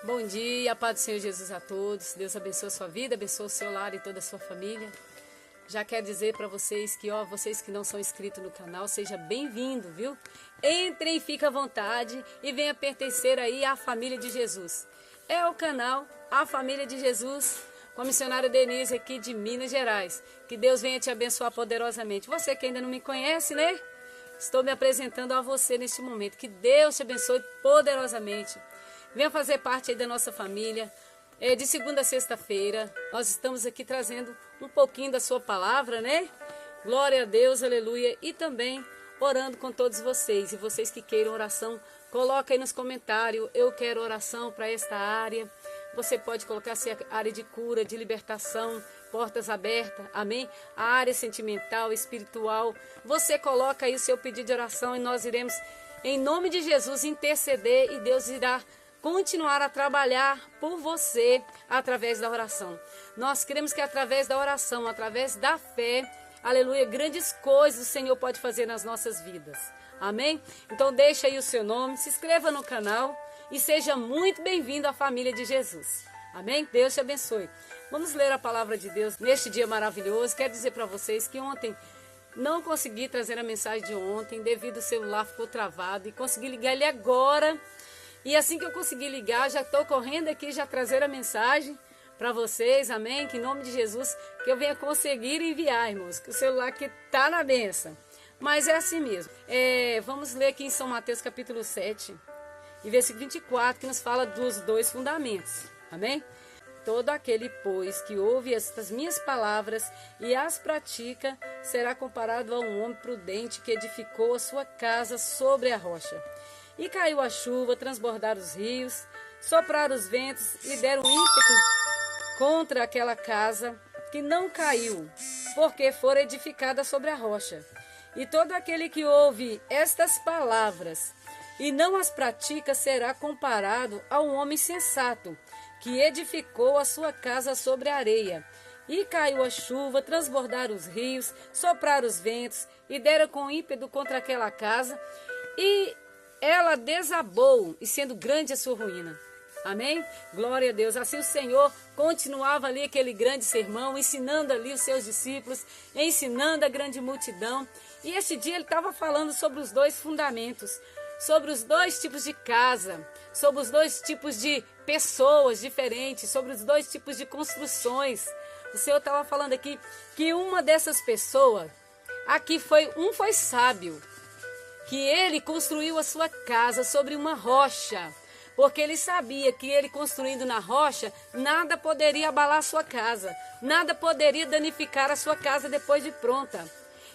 Bom dia, a paz do Senhor Jesus a todos. Deus abençoe a sua vida, abençoe o seu lar e toda a sua família. Já quero dizer para vocês que, vocês que não são inscritos no canal, seja bem-vindo, viu? Entrem, fica à vontade e venha pertencer aí à família de Jesus. É o canal A Família de Jesus, com a missionária Denise aqui de Minas Gerais. Que Deus venha te abençoar poderosamente. Você que ainda não me conhece, né? Estou me apresentando a você neste momento. Que Deus te abençoe poderosamente. Venha fazer parte aí da nossa família. De segunda a sexta-feira, nós estamos aqui trazendo um pouquinho da sua palavra, né? Glória a Deus, aleluia. E também orando com todos vocês. E vocês que queiram oração, coloca aí nos comentários. Eu quero oração para esta área. Você pode colocar se a área de cura, de libertação, portas abertas, amém? A área sentimental, espiritual. Você coloca aí o seu pedido de oração e nós iremos, em nome de Jesus, interceder e Deus irá continuar a trabalhar por você através da oração. Nós queremos que através da oração, através da fé, aleluia, grandes coisas o Senhor pode fazer nas nossas vidas. Amém? Então deixa aí o seu nome, se inscreva no canal e seja muito bem-vindo à família de Jesus. Amém? Deus te abençoe. Vamos ler a palavra de Deus neste dia maravilhoso. Quero dizer para vocês que ontem não consegui trazer a mensagem de ontem devido ao celular ficou travado e consegui ligar ele agora. E assim que eu conseguir ligar, já estou correndo aqui, já trazer a mensagem para vocês, amém? Que em nome de Jesus, que eu venha conseguir enviar, irmãos, que o celular aqui está na benção. Mas é assim mesmo. Vamos ler aqui em São Mateus capítulo 7, e versículo 24, que nos fala dos dois fundamentos, amém? Todo aquele, pois, que ouve estas minhas palavras e as pratica, será comparado a um homem prudente que edificou a sua casa sobre a rocha. E caiu a chuva, transbordaram os rios, sopraram os ventos e deram ímpeto contra aquela casa, que não caiu, porque fora edificada sobre a rocha. E todo aquele que ouve estas palavras e não as pratica será comparado a um homem sensato, que edificou a sua casa sobre a areia. E caiu a chuva, transbordaram os rios, sopraram os ventos e deram com ímpeto contra aquela casa, e ela desabou, e sendo grande a sua ruína. Amém? Glória a Deus. Assim o Senhor continuava ali aquele grande sermão, ensinando ali os seus discípulos, ensinando a grande multidão. E este dia ele estava falando sobre os dois fundamentos, sobre os dois tipos de casa, sobre os dois tipos de pessoas diferentes, sobre os dois tipos de construções. O Senhor estava falando aqui que uma dessas pessoas, aqui foi sábio, que ele construiu a sua casa sobre uma rocha, porque ele sabia que ele construindo na rocha, nada poderia abalar a sua casa, nada poderia danificar a sua casa depois de pronta.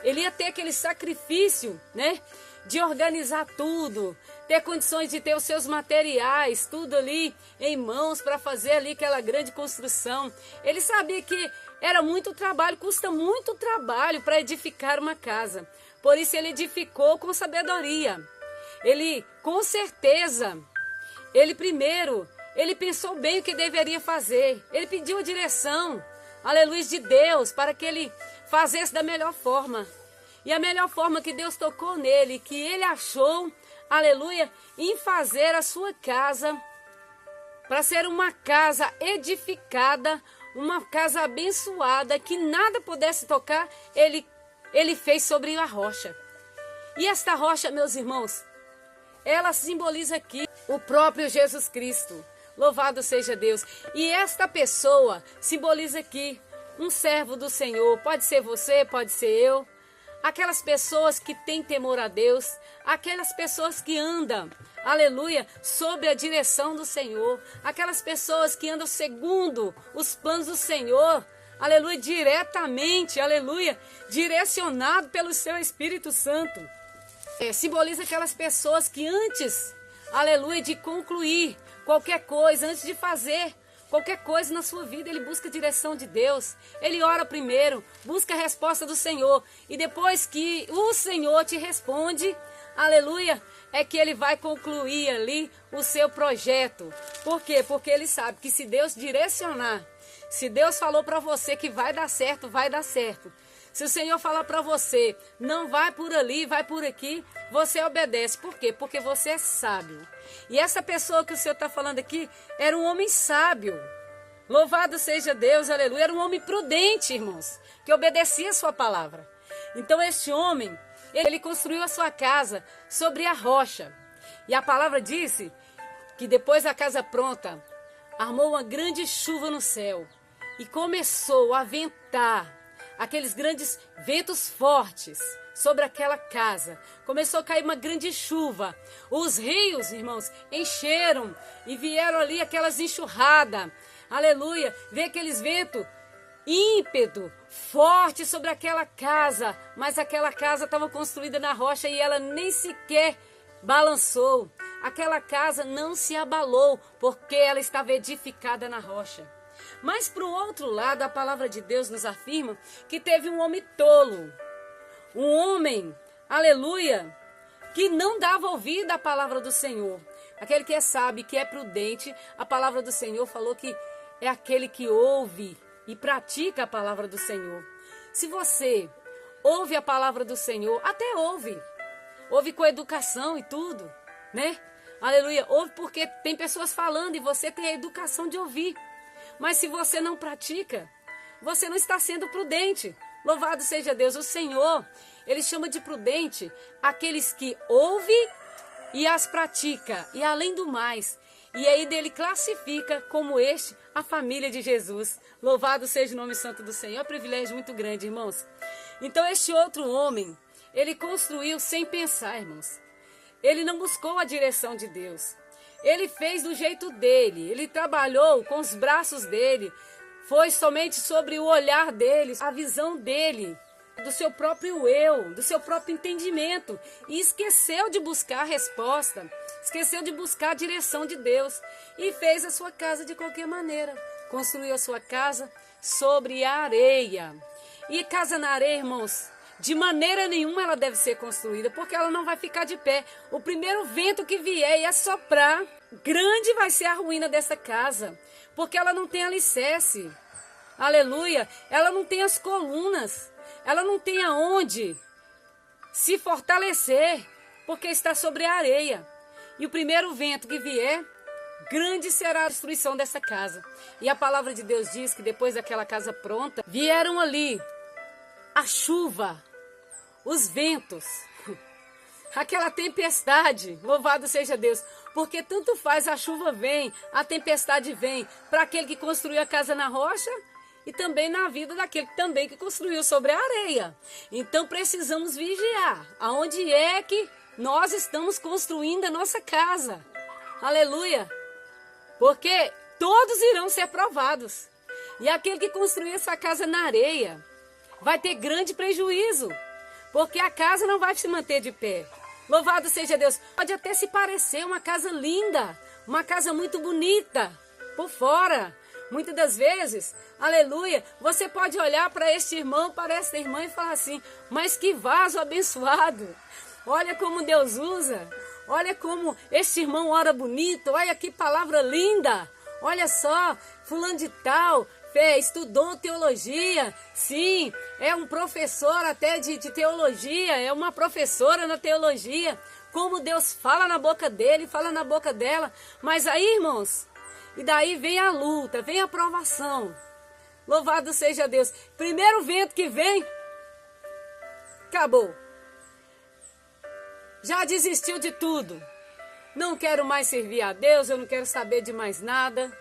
Ele ia ter aquele sacrifício, né, de organizar tudo, ter condições de ter os seus materiais, tudo ali em mãos para fazer ali aquela grande construção. Ele sabia que era muito trabalho, custa muito trabalho para edificar uma casa. Por isso ele edificou com sabedoria. Ele, com certeza, ele pensou bem o que deveria fazer. Ele pediu a direção, aleluia, de Deus, para que ele fizesse da melhor forma. E a melhor forma que Deus tocou nele, que ele achou, aleluia, em fazer a sua casa, para ser uma casa edificada, uma casa abençoada, que nada pudesse tocar, ele fez sobre a rocha. E esta rocha, meus irmãos, ela simboliza aqui o próprio Jesus Cristo. Louvado seja Deus. E esta pessoa simboliza aqui um servo do Senhor. Pode ser você, pode ser eu. Aquelas pessoas que têm temor a Deus. Aquelas pessoas que andam, aleluia, sob a direção do Senhor. Aquelas pessoas que andam segundo os planos do Senhor. Aleluia, diretamente, aleluia, direcionado pelo seu Espírito Santo. Simboliza aquelas pessoas que antes, aleluia, de concluir qualquer coisa, antes de fazer qualquer coisa na sua vida, ele busca a direção de Deus. Ele ora primeiro, busca a resposta do Senhor. E depois que o Senhor te responde, aleluia, é que ele vai concluir ali o seu projeto. Por quê? Porque ele sabe que se Deus direcionar, se Deus falou para você que vai dar certo, vai dar certo. Se o Senhor falar para você, não vai por ali, vai por aqui, você obedece. Por quê? Porque você é sábio. E essa pessoa que o Senhor está falando aqui era um homem sábio. Louvado seja Deus, aleluia. Era um homem prudente, irmãos, que obedecia a sua palavra. Então este homem, ele construiu a sua casa sobre a rocha. E a palavra disse que depois da casa pronta, armou uma grande chuva no céu e começou a ventar aqueles grandes ventos fortes sobre aquela casa. Começou a cair uma grande chuva. Os rios, irmãos, encheram e vieram ali aquelas enxurradas. Aleluia. Veio aqueles ventos ímpeto, forte sobre aquela casa. Mas aquela casa estava construída na rocha e ela nem sequer balançou. Aquela casa não se abalou porque ela estava edificada na rocha. Mas para o outro lado, a palavra de Deus nos afirma que teve um homem tolo. Um homem, aleluia, que não dava ouvido à palavra do Senhor. Aquele que é sábio, que é prudente, a palavra do Senhor falou que é aquele que ouve e pratica a palavra do Senhor. Se você ouve a palavra do Senhor, até ouve com educação e tudo, né? Aleluia, ouve porque tem pessoas falando e você tem a educação de ouvir. Mas se você não pratica, você não está sendo prudente. Louvado seja Deus. O Senhor, Ele chama de prudente aqueles que ouvem e as pratica. E além do mais, e aí dele classifica como este a família de Jesus. Louvado seja o nome santo do Senhor. É um privilégio muito grande, irmãos. Então este outro homem, ele construiu sem pensar, irmãos. Ele não buscou a direção de Deus. Ele fez do jeito dele. Ele trabalhou com os braços dele. Foi somente sobre o olhar dele, a visão dele, do seu próprio eu, do seu próprio entendimento. E esqueceu de buscar a resposta. Esqueceu de buscar a direção de Deus. E fez a sua casa de qualquer maneira. Construiu a sua casa sobre a areia. E casa na areia, irmãos, de maneira nenhuma ela deve ser construída, porque ela não vai ficar de pé. O primeiro vento que vier e assoprar, grande vai ser a ruína dessa casa, porque ela não tem alicerce. Aleluia! Ela não tem as colunas, ela não tem aonde se fortalecer, porque está sobre a areia. E o primeiro vento que vier, grande será a destruição dessa casa. E a palavra de Deus diz que depois daquela casa pronta, vieram ali a chuva, os ventos, aquela tempestade. Louvado seja Deus, porque tanto faz, a chuva vem, a tempestade vem, para aquele que construiu a casa na rocha e também na vida daquele também que construiu sobre a areia. Então precisamos vigiar aonde é que nós estamos construindo a nossa casa. Aleluia! Porque todos irão ser provados. E aquele que construiu essa casa na areia vai ter grande prejuízo, porque a casa não vai se manter de pé. Louvado seja Deus. Pode até se parecer uma casa linda, uma casa muito bonita por fora. Muitas das vezes, aleluia, você pode olhar para este irmão, para esta irmã e falar assim: mas que vaso abençoado. Olha como Deus usa. Olha como este irmão ora bonito. Olha que palavra linda. Olha só, fulano de tal estudou teologia, sim, é um professor até de teologia, é uma professora na teologia, como Deus fala na boca dele, fala na boca dela, mas aí, irmãos, e daí vem a luta, vem a provação. Louvado seja Deus. Primeiro vento que vem, acabou. Já desistiu de tudo. Não quero mais servir a Deus, eu não quero saber de mais nada.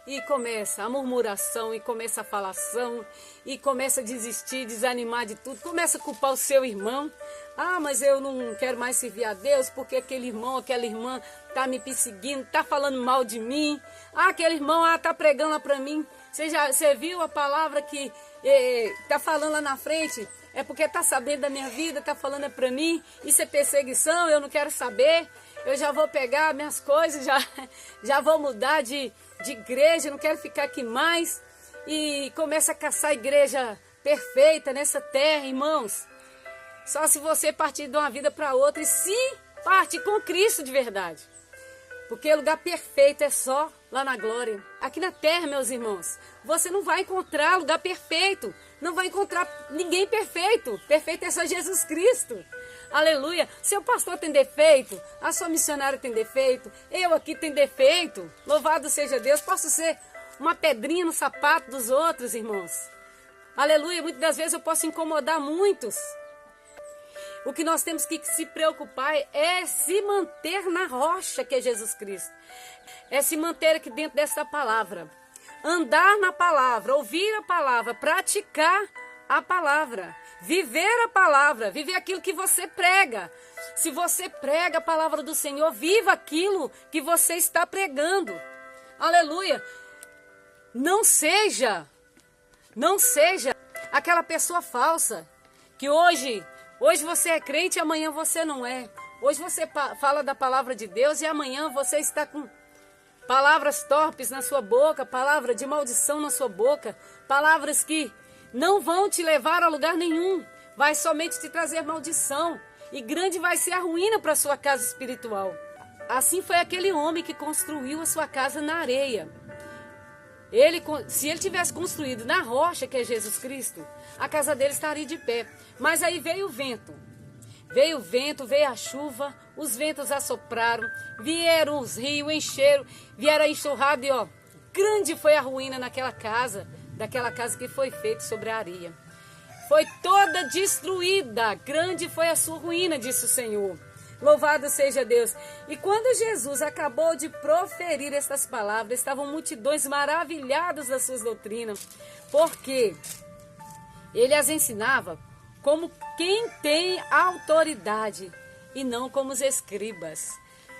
E começa a murmuração, e começa a falação, e começa a desistir, desanimar de tudo. Começa a culpar o seu irmão. Ah, mas eu não quero mais servir a Deus porque aquele irmão, aquela irmã está me perseguindo, está falando mal de mim. Ah, aquele irmão está pregando lá para mim. Você viu a palavra que está falando lá na frente? É porque está sabendo da minha vida, está falando para mim. Isso é perseguição, eu não quero saber. Eu já vou pegar minhas coisas, já vou mudar de igreja, não quero ficar aqui mais. E começa a caçar a igreja perfeita nessa terra, irmãos. Só se você partir de uma vida para outra e se partir com Cristo de verdade. Porque o lugar perfeito é só lá na glória. Aqui na terra, meus irmãos, você não vai encontrar lugar perfeito. Não vai encontrar ninguém perfeito. Perfeito é só Jesus Cristo. Aleluia. Seu pastor tem defeito, a sua missionária tem defeito, eu aqui tenho defeito. Louvado seja Deus. Posso ser uma pedrinha no sapato dos outros, irmãos. Aleluia. Muitas das vezes eu posso incomodar muitos. O que nós temos que se preocupar é se manter na rocha que é Jesus Cristo. É se manter aqui dentro desta palavra. Andar na palavra, ouvir a palavra, praticar a palavra, viver a palavra, viver aquilo que você prega. Se você prega a palavra do Senhor, viva aquilo que você está pregando. Aleluia. Não seja aquela pessoa falsa que hoje você é crente e amanhã você não é. Hoje você fala da palavra de Deus e amanhã você está com palavras torpes na sua boca, palavra de maldição na sua boca, palavras que não vão te levar a lugar nenhum, vai somente te trazer maldição e grande vai ser a ruína para a sua casa espiritual. Assim foi aquele homem que construiu a sua casa na areia. Se ele tivesse construído na rocha, que é Jesus Cristo, a casa dele estaria de pé. Mas aí veio o vento, veio a chuva, os ventos assopraram, vieram os rios, encheram, vieram a enxurrada e grande foi a ruína daquela casa que foi feita sobre a areia. Foi toda destruída, grande foi a sua ruína, disse o Senhor. Louvado seja Deus. E quando Jesus acabou de proferir estas palavras, estavam multidões maravilhadas das suas doutrinas, porque ele as ensinava como quem tem autoridade e não como os escribas.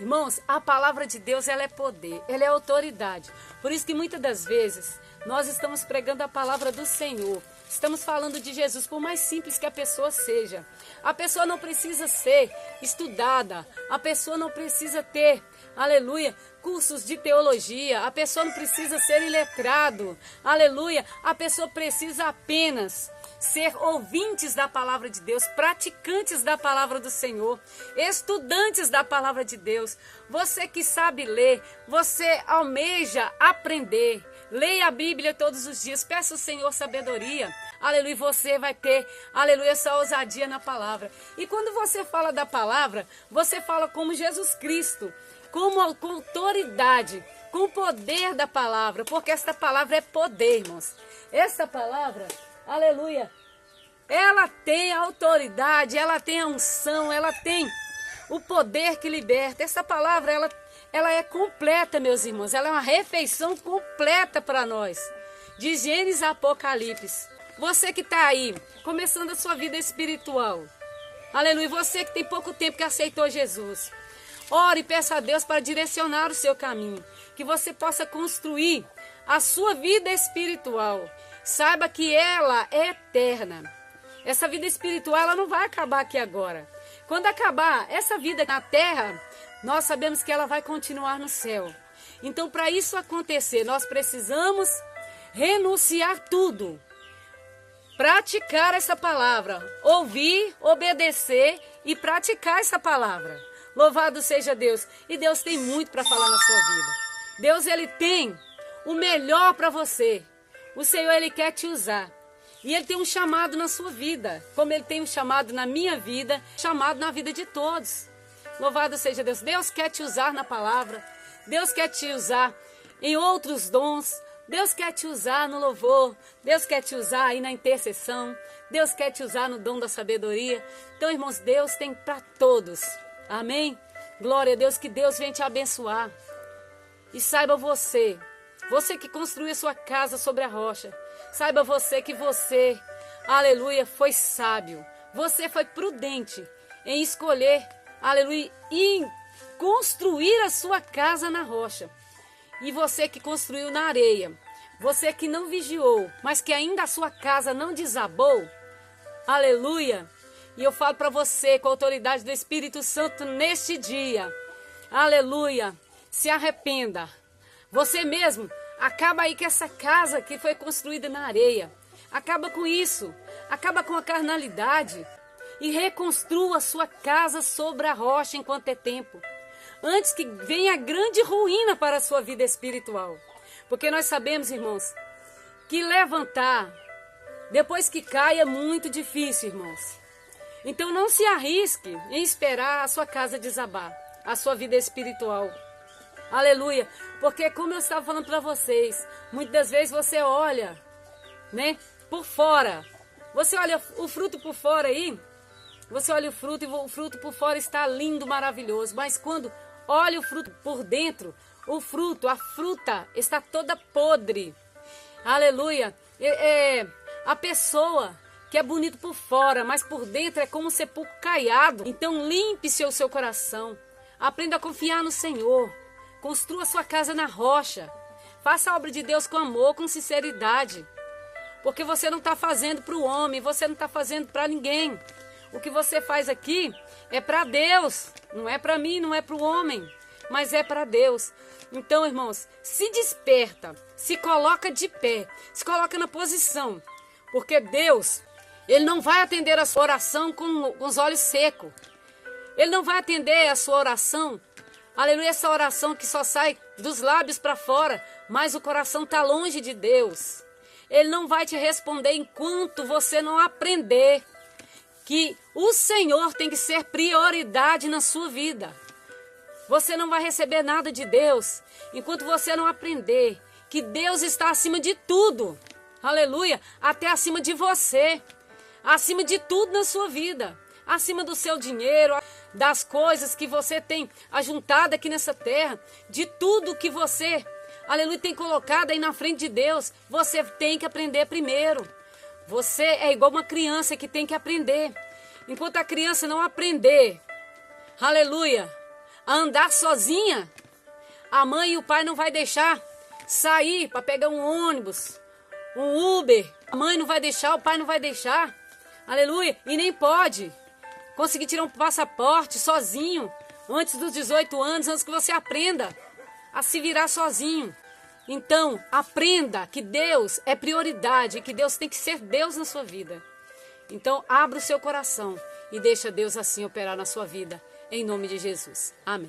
Irmãos, a palavra de Deus, ela é poder, ela é autoridade. Por isso que muitas das vezes nós estamos pregando a palavra do Senhor. Estamos falando de Jesus, por mais simples que a pessoa seja. A pessoa não precisa ser estudada, a pessoa não precisa ter, aleluia, cursos de teologia, a pessoa não precisa ser iletrado, aleluia, a pessoa precisa apenas ser ouvintes da palavra de Deus, praticantes da palavra do Senhor, estudantes da palavra de Deus. Você que sabe ler, você almeja aprender. Leia a Bíblia todos os dias, peça ao Senhor sabedoria, aleluia, você vai ter, aleluia, essa ousadia na palavra. E quando você fala da palavra, você fala como Jesus Cristo, com autoridade, com o poder da palavra, porque esta palavra é poder, irmãos. Essa palavra, aleluia, ela tem autoridade, ela tem a unção, ela tem o poder que liberta. Essa palavra, ela é completa, meus irmãos. Ela é uma refeição completa para nós. De Gênesis a Apocalipse. Você que está aí, começando a sua vida espiritual. Aleluia. Você que tem pouco tempo que aceitou Jesus. Ore e peça a Deus para direcionar o seu caminho. Que você possa construir a sua vida espiritual. Saiba que ela é eterna. Essa vida espiritual, ela não vai acabar aqui agora. Quando acabar essa vida na terra, nós sabemos que ela vai continuar no céu. Então, para isso acontecer, nós precisamos renunciar tudo. Praticar essa palavra. Ouvir, obedecer e praticar essa palavra. Louvado seja Deus. E Deus tem muito para falar na sua vida. Deus, Ele tem o melhor para você. O Senhor, Ele quer te usar. E Ele tem um chamado na sua vida. Como Ele tem um chamado na minha vida, chamado na vida de todos. Louvado seja Deus. Deus quer te usar na palavra. Deus quer te usar em outros dons. Deus quer te usar no louvor. Deus quer te usar aí na intercessão. Deus quer te usar no dom da sabedoria. Então, irmãos, Deus tem para todos. Amém? Glória a Deus, que Deus venha te abençoar. E saiba você que construiu a sua casa sobre a rocha. Saiba você que você, aleluia, foi sábio. Você foi prudente em escolher, aleluia, em construir a sua casa na rocha. E você que construiu na areia, você que não vigiou, mas que ainda a sua casa não desabou, aleluia. E eu falo para você com a autoridade do Espírito Santo neste dia, aleluia, se arrependa. Você mesmo, acaba aí com essa casa que foi construída na areia. Acaba com isso, acaba com a carnalidade e reconstrua a sua casa sobre a rocha enquanto é tempo. Antes que venha grande ruína para a sua vida espiritual. Porque nós sabemos, irmãos, que levantar depois que cai é muito difícil, irmãos. Então não se arrisque em esperar a sua casa desabar, a sua vida espiritual. Aleluia. Porque como eu estava falando para vocês, muitas das vezes você olha, né, por fora. Você olha o fruto por fora aí, você olha o fruto e o fruto por fora está lindo, maravilhoso. Mas quando olha o fruto por dentro, o fruto, a fruta está toda podre. Aleluia. A pessoa que é bonito por fora, mas por dentro é como um sepulcro caiado. Então limpe-se o seu coração. Aprenda a confiar no Senhor. Construa sua casa na rocha. Faça a obra de Deus com amor, com sinceridade. Porque você não está fazendo para o homem, você não está fazendo para ninguém. O que você faz aqui é para Deus. Não é para mim, não é para o homem, mas é para Deus. Então, irmãos, se desperta, se coloca de pé, se coloca na posição. Porque Deus, Ele não vai atender a sua oração com os olhos secos. Ele não vai atender a sua oração, aleluia, essa oração que só sai dos lábios para fora, mas o coração está longe de Deus. Ele não vai te responder enquanto você não aprender que o Senhor tem que ser prioridade na sua vida. Você não vai receber nada de Deus enquanto você não aprender que Deus está acima de tudo. Aleluia, até acima de você, acima de tudo na sua vida, acima do seu dinheiro, das coisas que você tem ajuntado aqui nessa terra, de tudo que você, aleluia, tem colocado aí na frente de Deus. Você tem que aprender primeiro. Você é igual uma criança que tem que aprender. Enquanto a criança não aprender, aleluia, a andar sozinha, a mãe e o pai não vai deixar sair para pegar um ônibus, um Uber. A mãe não vai deixar, o pai não vai deixar, aleluia, e nem pode conseguir tirar um passaporte sozinho antes dos 18 anos, antes que você aprenda a se virar sozinho. Então, aprenda que Deus é prioridade, que Deus tem que ser Deus na sua vida. Então, abra o seu coração e deixa Deus assim operar na sua vida, em nome de Jesus. Amém.